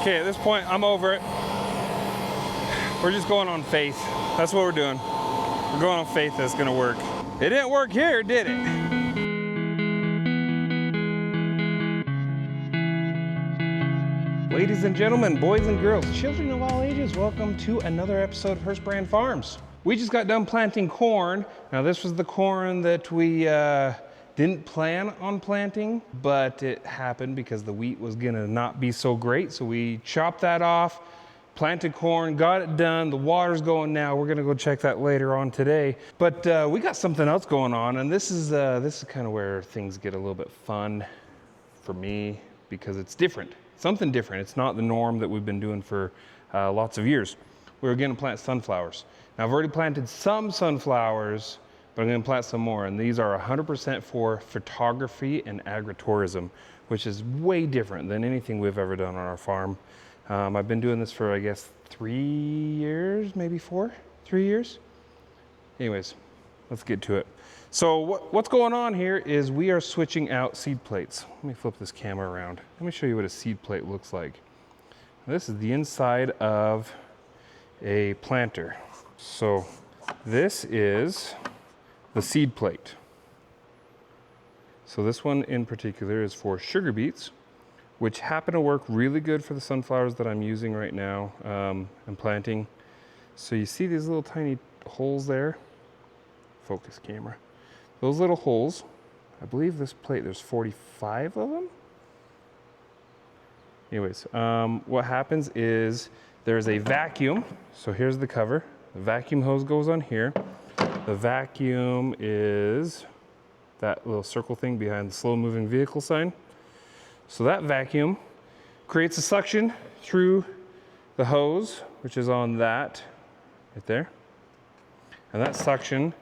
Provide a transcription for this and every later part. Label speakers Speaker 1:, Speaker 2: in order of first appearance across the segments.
Speaker 1: Okay, at this point, I'm over it. We're just going on faith. That's what we're doing. We're going on faith that it's gonna work. It didn't work here, did it? Ladies and gentlemen, boys and girls, children of all ages, welcome to another episode of Hurst Brand Farms. We just got done planting corn. Now this was the corn that we didn't plan on planting, but it happened because the wheat was gonna not be so great. So we chopped that off, planted corn, got it done. The water's going now. We're gonna go check that later on today. But we got something else going on, and this is kind of where things get a little bit fun for me because it's different. Something different. It's not the norm that we've been doing for lots of years. We were gonna plant sunflowers. Now I've already planted some sunflowers, but I'm gonna plant some more, and these are 100% for photography and agritourism, which is way different than anything we've ever done on our farm. I've been doing this for, I guess, 3 years, maybe 4, 3 years. Anyways, let's get to it. So what's going on here is we are switching out seed plates. Let me flip this camera around. Let me show you what a seed plate looks like. This is the inside of a planter. So this is the seed plate. So this one in particular is for sugar beets, which happen to work really good for the sunflowers that I'm using right now and planting. So you see these little tiny holes there? Focus camera. Those little holes, I believe this plate, there's 45 of them. Anyways, what happens is there's a vacuum. So here's the cover. The vacuum hose goes on here. The vacuum is that little circle thing behind the slow moving vehicle sign. So that vacuum creates a suction through the hose, which is on that right there. And that suction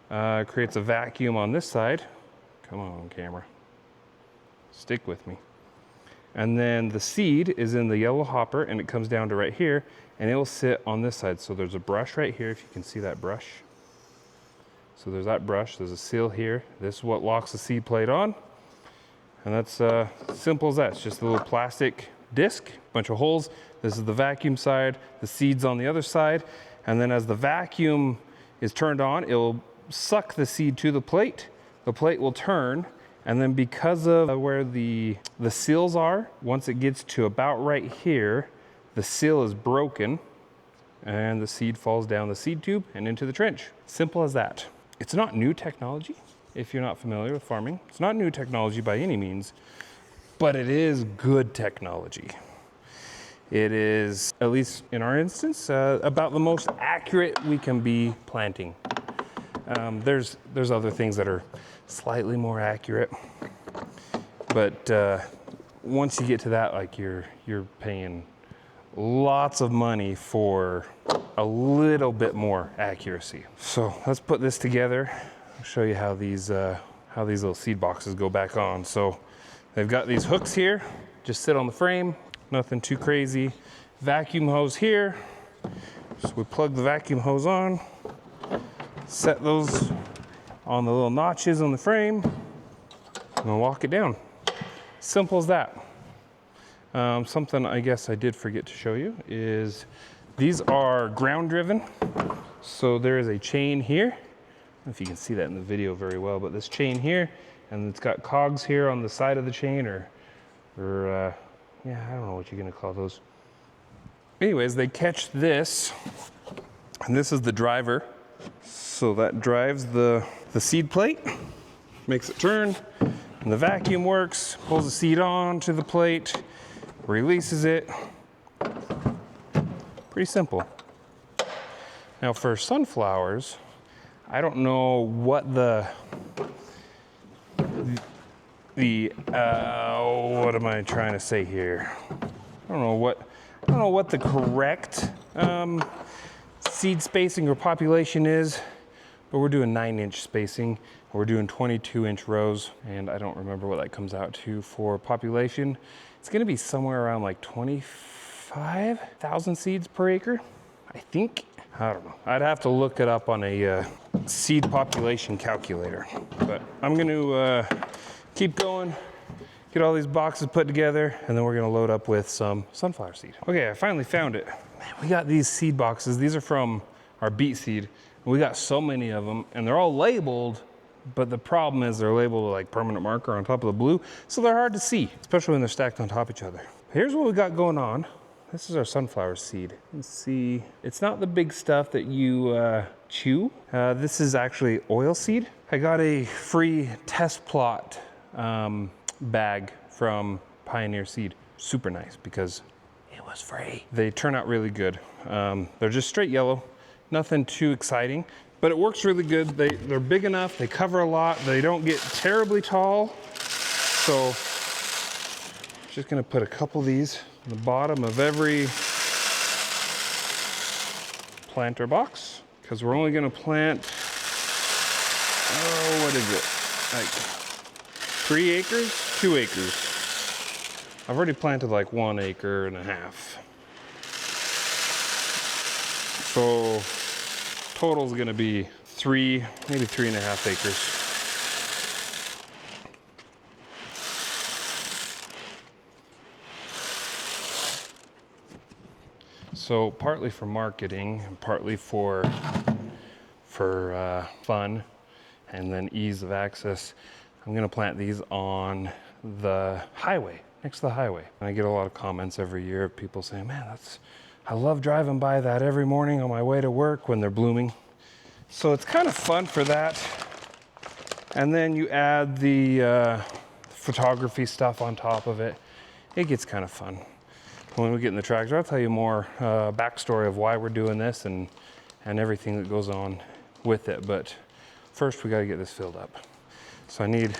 Speaker 1: creates a vacuum on this side. Come on, camera. Stick with me. And then the seed is in the yellow hopper, and it comes down to right here, and it will sit on this side. So there's a brush right here, if you can see that brush. So there's that brush, there's a seal here. This is what locks the seed plate on. And that's simple as that. It's just a little plastic disc, bunch of holes. This is the vacuum side, the seed's on the other side. And then as the vacuum is turned on, it will suck the seed to the plate. The plate will turn, and then because of where the seals are, once it gets to about right here, the seal is broken and the seed falls down the seed tube and into the trench. Simple as that. It's not new technology if you're not familiar with farming. It's not new technology by any means, but it is good technology. It is, at least in our instance, about the most accurate we can be planting. There's other things that are slightly more accurate, but once you get to that, like you're paying lots of money for a little bit more accuracy. So let's put this together. I'll show you how these little seed boxes go back on. So they've got these hooks here, just sit on the frame, nothing too crazy. Vacuum hose here. So we plug the vacuum hose on, set those on the little notches on the frame, and then lock it down. Simple as that. Something I guess I did forget to show you is these are ground driven. So there is a chain here. I don't know if you can see that in the video very well, but this chain here, and it's got cogs here on the side of the chain, or yeah, I don't know what you're gonna call those. Anyways, they catch this, and this is the driver. So that drives the seed plate, makes it turn, and the vacuum works, pulls the seed onto the plate, releases it. Pretty simple. Now for sunflowers, I don't know what what am I trying to say here? I don't know what the correct seed spacing or population is, but we're doing 9-inch spacing. We're doing 22-inch rows, and I don't remember what that comes out to for population. It's gonna be somewhere around like 25,000 seeds per acre, I think. I don't know. I'd have to look it up on a seed population calculator, but I'm gonna keep going, get all these boxes put together, and then we're gonna load up with some sunflower seed. Okay, I finally found it. Man, we got these seed boxes. These are from our beet seed. We got so many of them, and they're all labeled, but the problem is they're labeled with like permanent marker on top of the blue, so they're hard to see, especially when they're stacked on top of each other. Here's what we got going on. This is our sunflower seed. You can see, it's not the big stuff that you chew. This is actually oil seed. I got a free test plot bag from Pioneer Seed. Super nice because it was free. They turn out really good. They're just straight yellow, nothing too exciting, but it works really good. They're big enough, they cover a lot, they don't get terribly tall. So just gonna put a couple of these on the bottom of every planter box, because we're only gonna plant, oh, what is it? Like 3 acres, 2 acres. I've already planted like 1.5 acres. So total is gonna be 3, maybe 3.5 acres. So partly for marketing and partly for fun and then ease of access, I'm gonna plant these on the highway, next to the highway. And I get a lot of comments every year of people saying, man, I love driving by that every morning on my way to work when they're blooming. So it's kind of fun for that. And then you add the photography stuff on top of it. It gets kind of fun. When we get in the tractor, I'll tell you more backstory of why we're doing this and everything that goes on with it. But first we gotta get this filled up. So I need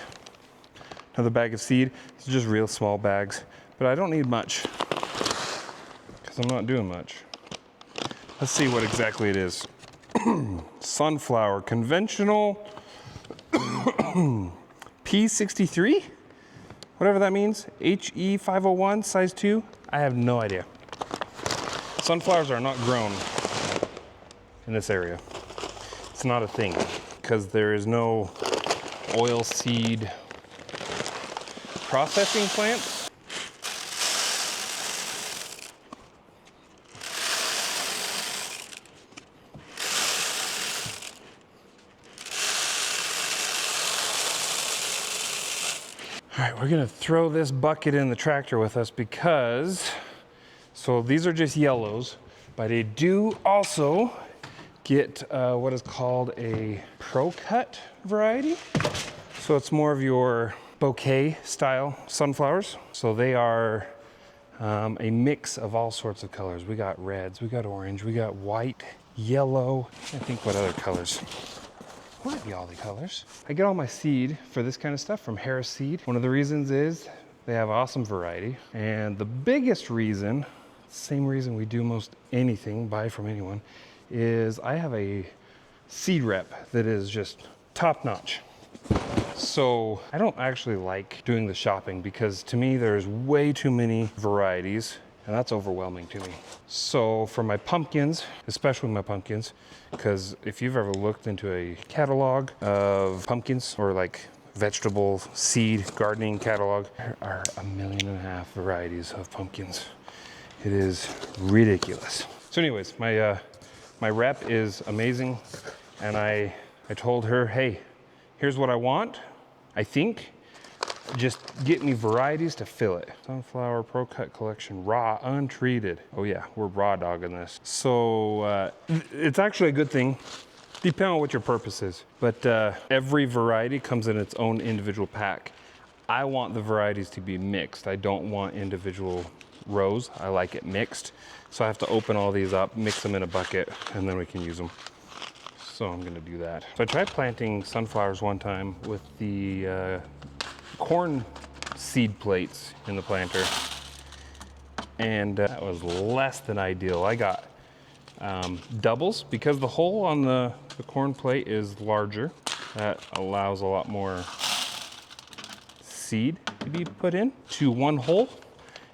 Speaker 1: another bag of seed. It's just real small bags, but I don't need much because I'm not doing much. Let's see what exactly it is. Sunflower, conventional P63, whatever that means, HE501, size 2. I have no idea. Sunflowers are not grown in this area. It's not a thing because there is no oil seed processing plants. All right, we're gonna throw this bucket in the tractor with us because, so these are just yellows, but they do also get what is called a Pro Cut variety. So it's more of your bouquet style sunflowers. So they are a mix of all sorts of colors. We got reds, we got orange, we got white, yellow, I think what other colors? Might be all the colors. I get all my seed for this kind of stuff from Hurst Seed. One of the reasons is they have awesome variety. And the biggest reason, same reason we do most anything, buy from anyone, is I have a seed rep that is just top notch. So I don't actually like doing the shopping because to me there's way too many varieties and that's overwhelming to me. So for my pumpkins, especially my pumpkins, because if you've ever looked into a catalog of pumpkins or like vegetable seed gardening catalog, there are 1.5 million varieties of pumpkins. It is ridiculous. So anyways, my rep is amazing. And I told her, hey, here's what I want, I think. Just get me varieties to fill it. Sunflower Pro Cut Collection, raw, untreated. Oh yeah, we're raw dogging this. So it's actually a good thing, depending on what your purpose is. But every variety comes in its own individual pack. I want the varieties to be mixed. I don't want individual rows. I like it mixed. So I have to open all these up, mix them in a bucket, and then we can use them. So I'm gonna do that. So I tried planting sunflowers one time with the corn seed plates in the planter, and that was less than ideal. I got doubles because the hole on the corn plate is larger. That allows a lot more seed to be put in to one hole.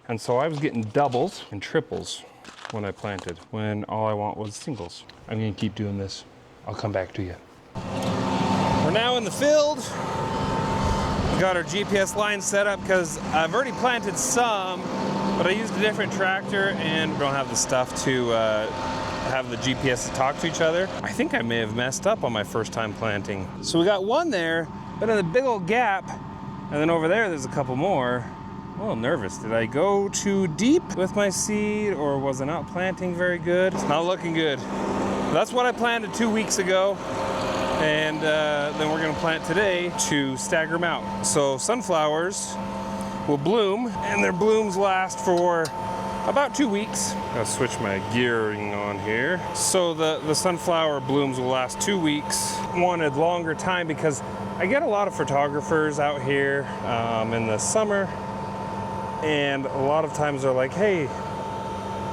Speaker 1: And so I was getting doubles and triples when I planted, when all I want was singles. I'm gonna keep doing this. I'll come back to you. We're now in the field. Got our GPS line set up because I've already planted some, but I used a different tractor and we don't have the stuff to have the GPS to talk to each other. I think I may have messed up on my first time planting. So we got one there, but in a big old gap, and then over there there's a couple more. I'm a little nervous. Did I go too deep with my seed, or was I not planting very good? It's not looking good. That's what I planted 2 weeks ago, and then we're gonna plant today to stagger them out. So sunflowers will bloom, and their blooms last for about 2 weeks. I'll switch my gearing on here. So the sunflower blooms will last 2 weeks. Wanted longer time because I get a lot of photographers out here in the summer, and a lot of times they're like, hey,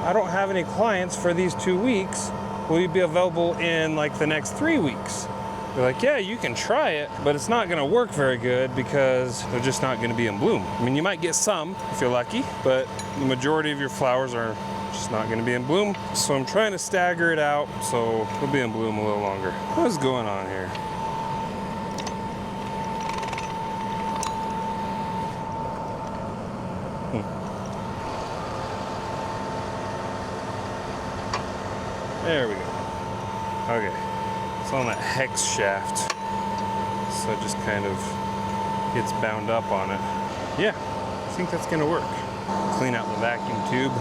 Speaker 1: I don't have any clients for these 2 weeks. Will you be available in like the next 3 weeks? They're like, yeah, you can try it, but it's not gonna work very good because they're just not gonna be in bloom. I mean, you might get some if you're lucky, but the majority of your flowers are just not gonna be in bloom. So I'm trying to stagger it out so they'll be in bloom a little longer. What's going on here? There we go. Okay, it's on that hex shaft, so it just kind of gets bound up on it. Yeah, I think that's gonna work. Clean out the vacuum tube,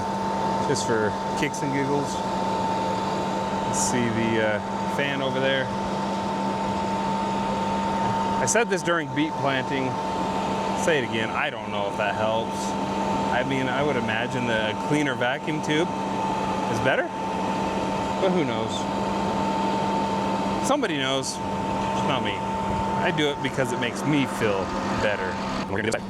Speaker 1: just for kicks and giggles. Let's see the fan over there. I said this during beet planting. Say it again, I don't know if that helps. I mean, I would imagine the cleaner vacuum tube is better. But who knows? Somebody knows. It's not me. I do it because it makes me feel better. We're gonna do that.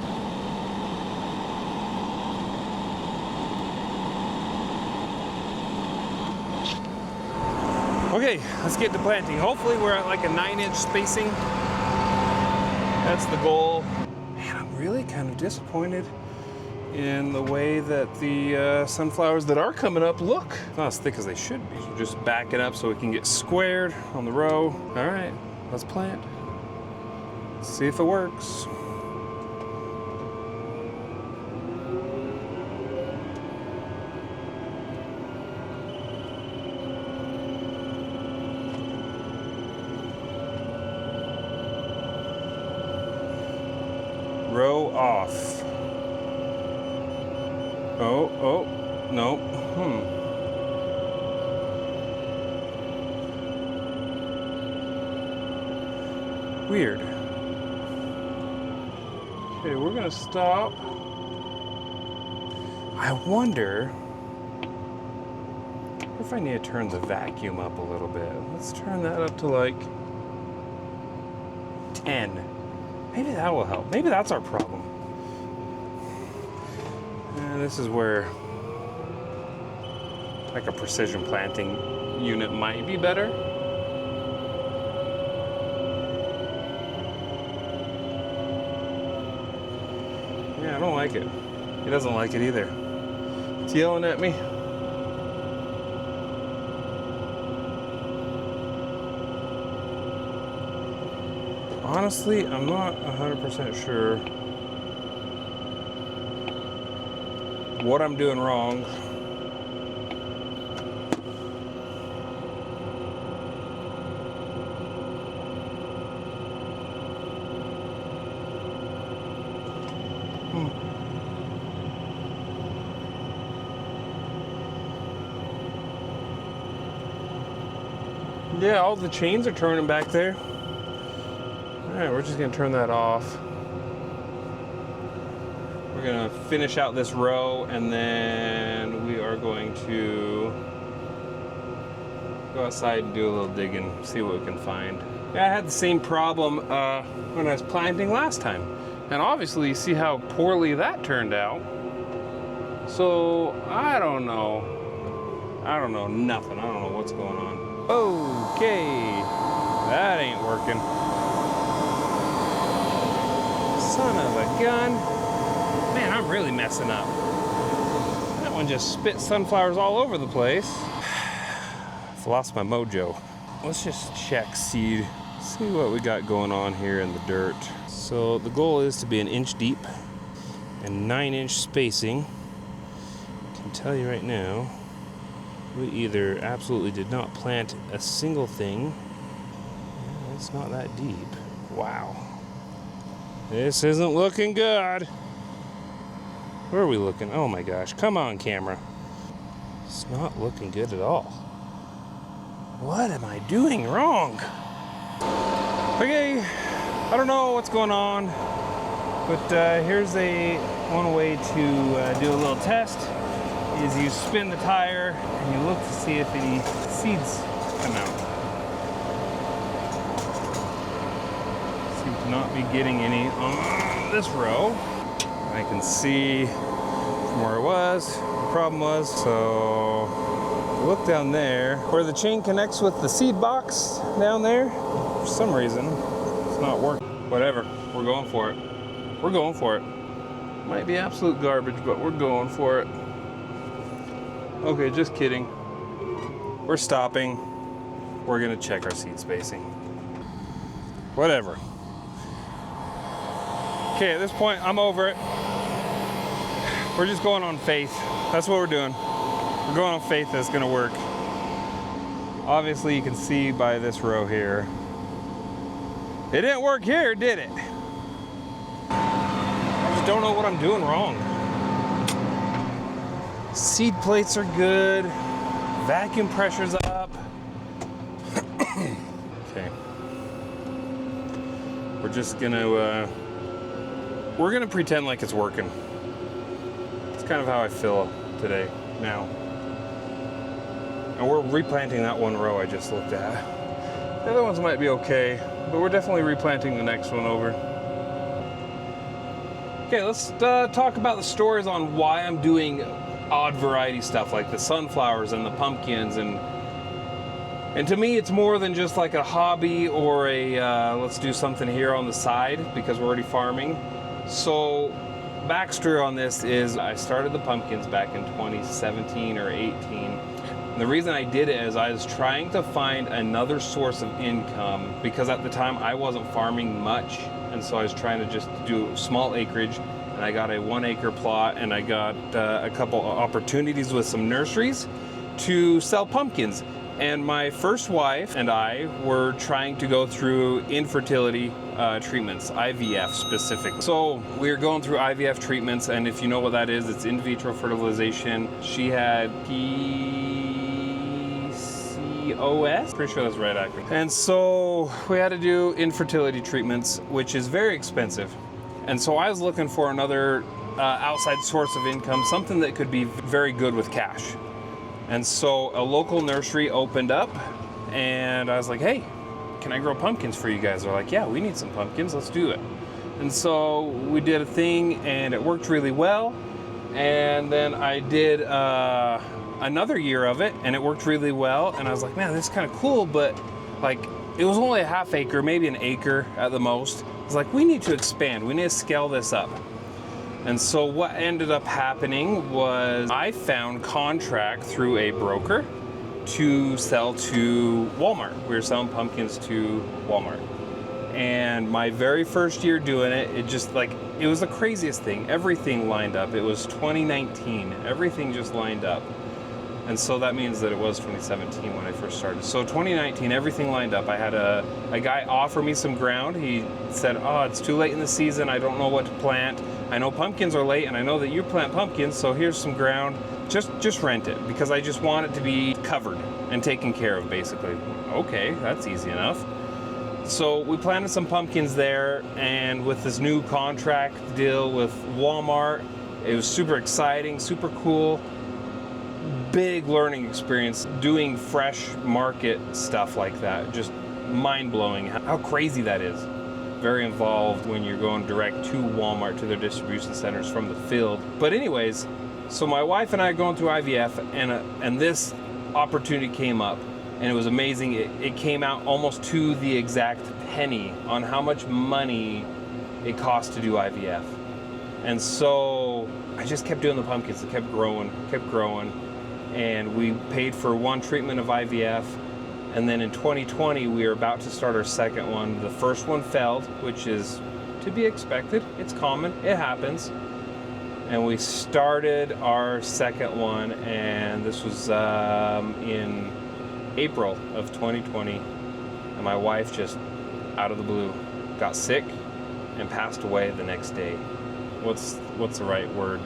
Speaker 1: Okay, let's get to planting. Hopefully we're at like a 9-inch spacing. That's the goal. Man, I'm really kind of disappointed in the way that the sunflowers that are coming up look. Not as thick as they should be. So just back it up so we can get squared on the row. All right, let's plant. Let's see if it works. Row off. Oh, no. Weird. Okay, we're gonna stop. I wonder if I need to turn the vacuum up a little bit. Let's turn that up to like 10. Maybe that will help. Maybe that's our problem. And this is where like a precision planting unit might be better. Yeah, I don't like it. He doesn't like it either. It's yelling at me. Honestly, I'm not 100% sure what I'm doing wrong. Yeah, all the chains are turning back there. All right, we're just gonna turn that off. We're gonna finish out this row and then we are going to go outside and do a little digging, see what we can find. Yeah, I had the same problem when I was planting last time. And obviously you see how poorly that turned out. So I don't know. I don't know nothing. I don't know what's going on. Okay, that ain't working. Son of a gun. Man, I'm really messing up. That one just spit sunflowers all over the place. I've lost my mojo. Let's just check seed. See what we got going on here in the dirt. So the goal is to be an inch deep and 9-inch spacing. I can tell you right now, we either absolutely did not plant a single thing. It's not that deep. Wow. This isn't looking good. Where are we looking? Oh my gosh, come on camera. It's not looking good at all. What am I doing wrong? Okay, I don't know what's going on, but here's one way to do a little test, is you spin the tire and you look to see if any seeds come out. Seem to not be getting any on this row. I can see from where it was, the problem was, so look down there where the chain connects with the seed box down there. For some reason, it's not working. Whatever, we're going for it. We're going for it. Might be absolute garbage, but we're going for it. Okay, just kidding. We're stopping. We're gonna check our seed spacing. Whatever. Okay, at this point, I'm over it. We're just going on faith. That's what we're doing. We're going on faith that it's gonna work. Obviously, you can see by this row here, it didn't work here, did it? I just don't know what I'm doing wrong. Seed plates are good. Vacuum pressure's up. Okay. We're just gonna, we're gonna pretend like it's working. It's kind of how I feel today, now. And we're replanting that one row I just looked at. The other ones might be okay, but we're definitely replanting the next one over. Okay, let's talk about the stories on why I'm doing odd variety stuff like the sunflowers and the pumpkins, and to me it's more than just like a hobby or a let's do something here on the side because we're already farming. So backstory on this is I started the pumpkins back in 2017 or 18. And the reason I did it is I was trying to find another source of income because at the time I wasn't farming much, and so I was trying to just do small acreage. And I got a 1 acre plot, and I got a couple opportunities with some nurseries to sell pumpkins. And my first wife and I were trying to go through infertility treatments, IVF specifically. So we were going through IVF treatments, and if you know what that is, it's in vitro fertilization. She had PCOS, pretty sure that's right, actually. And so we had to do infertility treatments, which is very expensive. And so I was looking for another outside source of income, something that could be very good with cash. And so a local nursery opened up, and I was like, hey, can I grow pumpkins for you guys? They're like, yeah, we need some pumpkins, let's do it. And so we did a thing, and it worked really well. And then I did another year of it, and it worked really well. And I was like, man, this is kind of cool, but like, it was only a half acre, maybe an acre at the most. It's like, we need to expand, we need to scale this up. And so what ended up happening was I found contract through a broker to sell to Walmart. We were selling pumpkins to Walmart. And my very first year doing it, it just like, it was the craziest thing. Everything lined up. It was 2019, everything just lined up. And so that means that it was 2017 when I first started. So 2019, everything lined up. I had a guy offer me some ground. He said, oh, it's too late in the season. I don't know what to plant. I know pumpkins are late, and I know that you plant pumpkins, so here's some ground. Just rent it, because I just want it to be covered and taken care of, basically. Okay, that's easy enough. So we planted some pumpkins there, and with this new contract deal with Walmart, it was super exciting, super cool. Big learning experience doing fresh market stuff like that. Just mind-blowing how crazy that is. Very involved when you're going direct to Walmart, to their distribution centers from the field. But anyways, so my wife and I are going through IVF, and this opportunity came up, and it was amazing. It came out almost to the exact penny on how much money it cost to do IVF. And so I just kept doing the pumpkins. It kept growing. And we paid for one treatment of IVF. And then in 2020, we were about to start our second one. The first one failed, which is to be expected. It's common, it happens. And we started our second one, and this was in April of 2020. And my wife just, out of the blue, got sick and passed away the next day. What's the right word?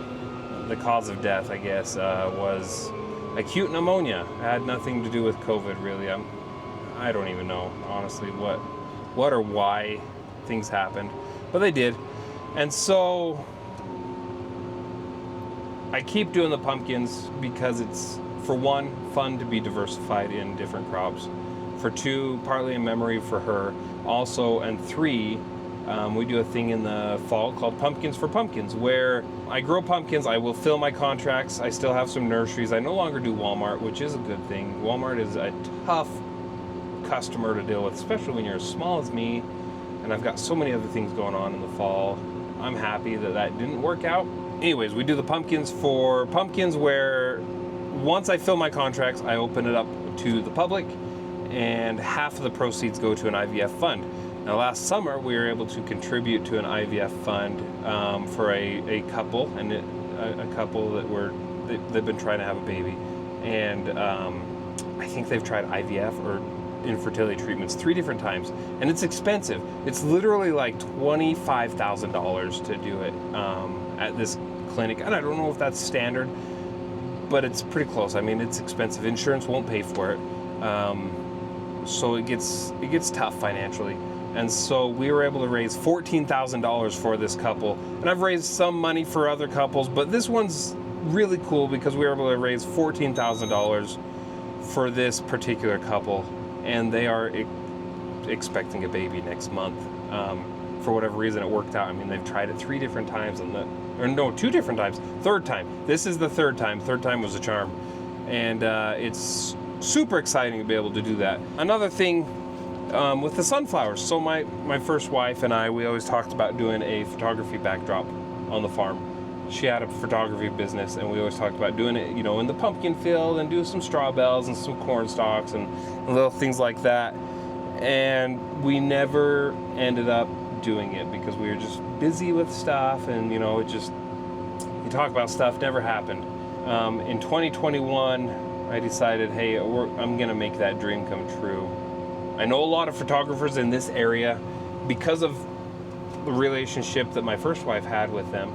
Speaker 1: The cause of death, I guess, was acute pneumonia. It had nothing to do with COVID, really. I don't even know, honestly, what or why things happened, but they did. And so I keep doing the pumpkins because it's, for one, fun to be diversified in different crops. For two, partly in memory for her. Also, and three, we do a thing in the fall called Pumpkins for Pumpkins, where I grow pumpkins, I will fill my contracts, I still have some nurseries. I no longer do Walmart, which is a good thing. Walmart is a tough customer to deal with, especially when you're as small as me, and I've got so many other things going on in the fall. I'm happy that didn't work out. Anyways, we do the pumpkins for pumpkins, where once I fill my contracts, I open it up to the public, and half of the proceeds go to an IVF fund. Now, last summer, we were able to contribute to an IVF fund for a couple, and a couple they've been trying to have a baby, and I think they've tried IVF or infertility treatments 3 different times, and it's expensive. It's literally like $25,000 to do it at this clinic, and I don't know if that's standard, but it's pretty close. I mean, it's expensive. Insurance won't pay for it, so it gets tough financially. And so we were able to raise $14,000 for this couple, and I've raised some money for other couples, but this one's really cool because we were able to raise $14,000 for this particular couple, and they are expecting a baby next month. For whatever reason, it worked out. I mean, they've tried it 3 different times, 2 different times. 3rd time. This is the 3rd time. 3rd time was a charm, and it's super exciting to be able to do that. Another thing with the sunflowers. So my first wife and I, we always talked about doing a photography backdrop on the farm. She had a photography business, and we always talked about doing it, you know, in the pumpkin field, and do some straw bales and some corn stalks and little things like that. And we never ended up doing it because we were just busy with stuff, and you know, you talk about stuff, never happened. In 2021, I decided, hey, I'm gonna make that dream come true. I know a lot of photographers in this area because of the relationship that my first wife had with them.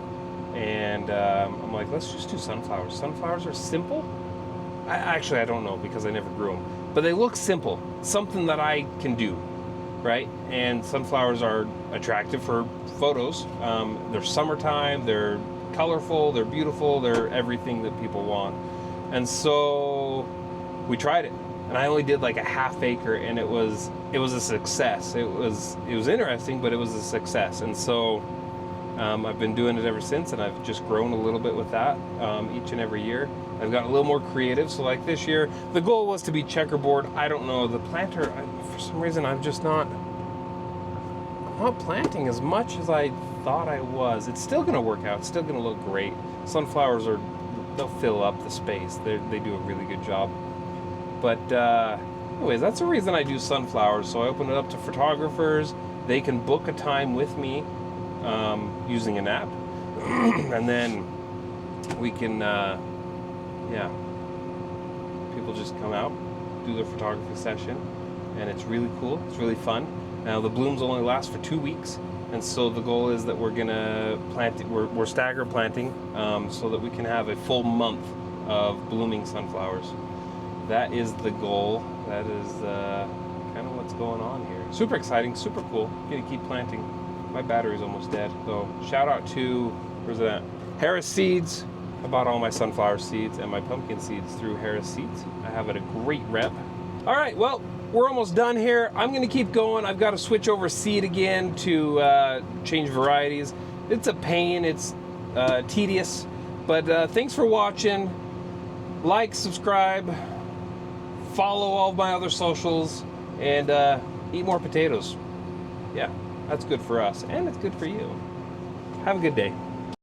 Speaker 1: And I'm like, let's just do sunflowers. Sunflowers are simple. I don't know because I never grew them. But they look simple. Something that I can do, right? And sunflowers are attractive for photos. They're summertime, they're colorful, they're beautiful, they're everything that people want. And so we tried it. And I only did like a half acre, and it was a success. It was interesting, but it was a success. And so I've been doing it ever since, and I've just grown a little bit with that each and every year. I've gotten a little more creative. So like this year, the goal was to be checkerboard. I don't know, the planter, for some reason, I'm not planting as much as I thought I was. It's still going to work out. It's still going to look great. Sunflowers they'll fill up the space. They do a really good job. But anyways, that's the reason I do sunflowers. So I open it up to photographers. They can book a time with me using an app, and then we can, people just come out, do their photography session, and it's really cool. It's really fun. Now the blooms only last for 2 weeks, and so the goal is that we're gonna plant. We're stagger planting, so that we can have a full month of blooming sunflowers. That is the goal. That is kind of what's going on here. Super exciting, super cool. Gonna keep planting. My battery's almost dead. So shout out to, where's it at? Harris Seeds. I bought all my sunflower seeds and my pumpkin seeds through Harris Seeds. I have it a great rep. All right, well, we're almost done here. I'm gonna keep going. I've got to switch over seed again to change varieties. It's a pain, it's tedious, but thanks for watching. Like, subscribe, follow all of my other socials, and eat more potatoes. Yeah, that's good for us, and it's good for you. Have a good day.